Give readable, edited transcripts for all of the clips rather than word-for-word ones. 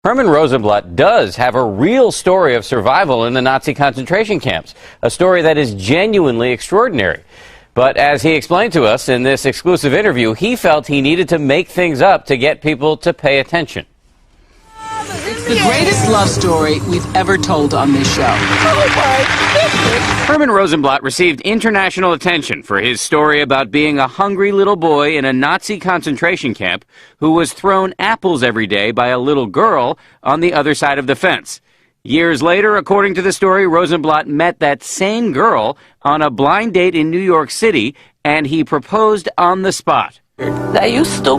Herman Rosenblatt does have a real story of survival in the Nazi concentration camps, a story that is genuinely extraordinary. But as he explained to us in this exclusive interview, he felt he needed to make things up to get people to pay attention. It's the greatest love story we've ever told on this show. Herman Rosenblatt received international attention for his story about being a hungry little boy in a Nazi concentration camp who was thrown apples every day by a little girl on the other side of the fence. Years later, according to the story, Rosenblatt met that same girl on a blind date in New York City, and he proposed on the spot. I used to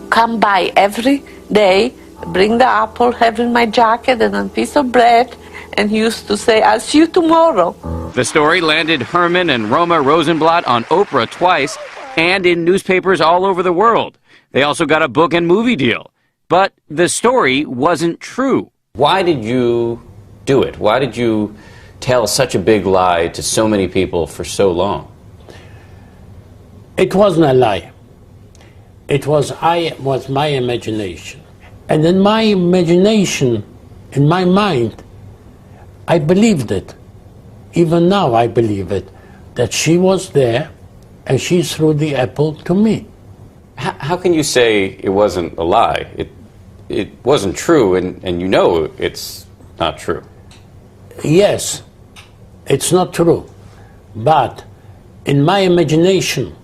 come by every day, bring the apple, have in my jacket and a piece of bread, and he used to say, "I'll see you tomorrow." The story landed Herman and Roma Rosenblatt on Oprah twice and in newspapers all over the world. They also got a book and movie deal. But the story wasn't true. Why did you do it? Why did you tell such a big lie to so many people for so long? It wasn't a lie. It was my imagination. And in my imagination, in my mind, I believed it. Even now I believe it, that she was there and she threw the apple to me. How can you say it wasn't a lie? It wasn't true, and you know it's not true. Yes, it's not true. But in my imagination,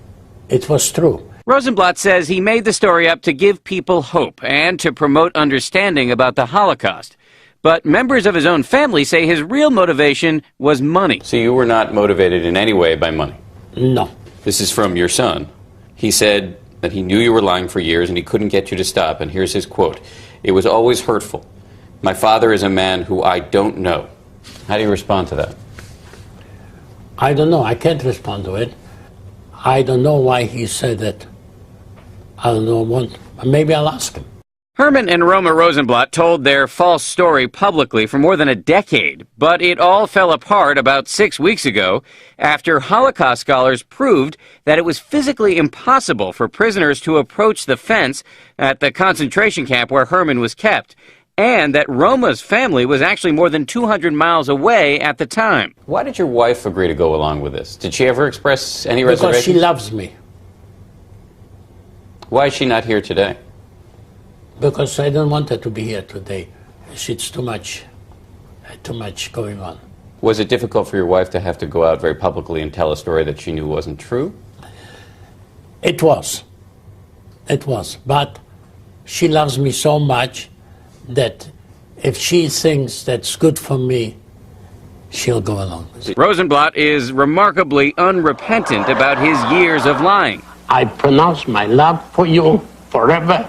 it was true. Rosenblatt says he made the story up to give people hope and to promote understanding about the Holocaust. But members of his own family say his real motivation was money. So you were not motivated in any way by money? No. This is from your son. He said that he knew you were lying for years and he couldn't get you to stop. And here's his quote. "It was always hurtful. My father is a man who I don't know." How do you respond to that? I don't know. I can't respond to it. I don't know why he said it. I don't know what. Maybe I'll ask him. Herman and Roma Rosenblatt told their false story publicly for more than a decade, but it all fell apart about 6 weeks ago after Holocaust scholars proved that it was physically impossible for prisoners to approach the fence at the concentration camp where Herman was kept, and that Roma's family was actually more than 200 miles away at the time. Why did your wife agree to go along with this? Did she ever express any reservations? Because she loves me. Why is she not here today? Because I don't want her to be here today. It's too much going on. Was it difficult for your wife to have to go out very publicly and tell a story that she knew wasn't true? It was. It was. But she loves me so much that if she thinks that's good for me, she'll go along with it. Rosenblatt is remarkably unrepentant about his years of lying. I pronounce my love for you forever.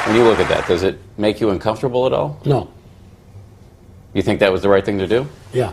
When you look at that, does it make you uncomfortable at all? No. You think that was the right thing to do? Yeah.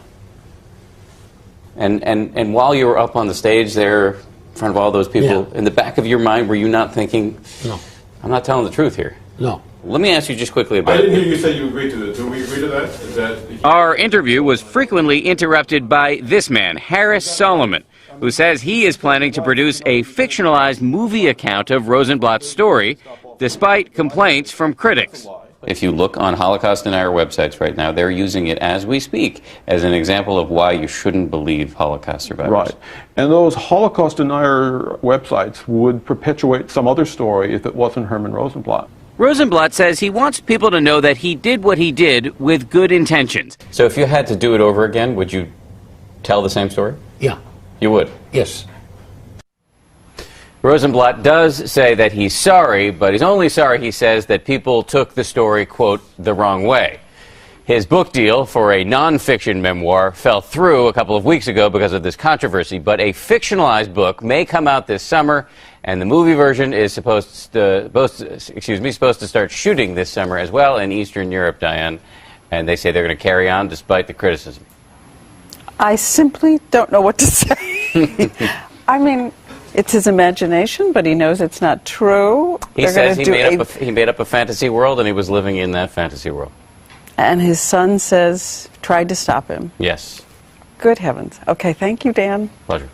And while you were up on the stage there in front of all those people, in the back of your mind, were you not thinking, no, I'm not telling the truth here? No. Let me ask you just quickly about I didn't hear you say you agreed to it. Do we agree to that? Is that... Our interview was frequently interrupted by this man, Harris Solomon, who says he is planning to produce a fictionalized movie account of Rosenblatt's story, despite complaints from critics. If you look on Holocaust Denier websites right now, they're using it as we speak as an example of why you shouldn't believe Holocaust survivors. Right. And those Holocaust Denier websites would perpetuate some other story if it wasn't Herman Rosenblatt. Rosenblatt says he wants people to know that he did what he did with good intentions. So if you had to do it over again, would you tell the same story? Yeah. You would? Yes. Rosenblatt does say that he's sorry, but he's only sorry, he says, that people took the story, quote, the wrong way. His book deal for a nonfiction memoir fell through a couple of weeks ago because of this controversy, but a fictionalized book may come out this summer, and the movie version is supposed to start shooting this summer as well in Eastern Europe, Diane, and they say they're going to carry on despite the criticism. I simply don't know what to say. I mean, it's his imagination, but he knows it's not true. He says he made up a fantasy world, and he was living in that fantasy world. And his son says, tried to stop him. Yes. Good heavens. Okay, thank you, Dan. Pleasure.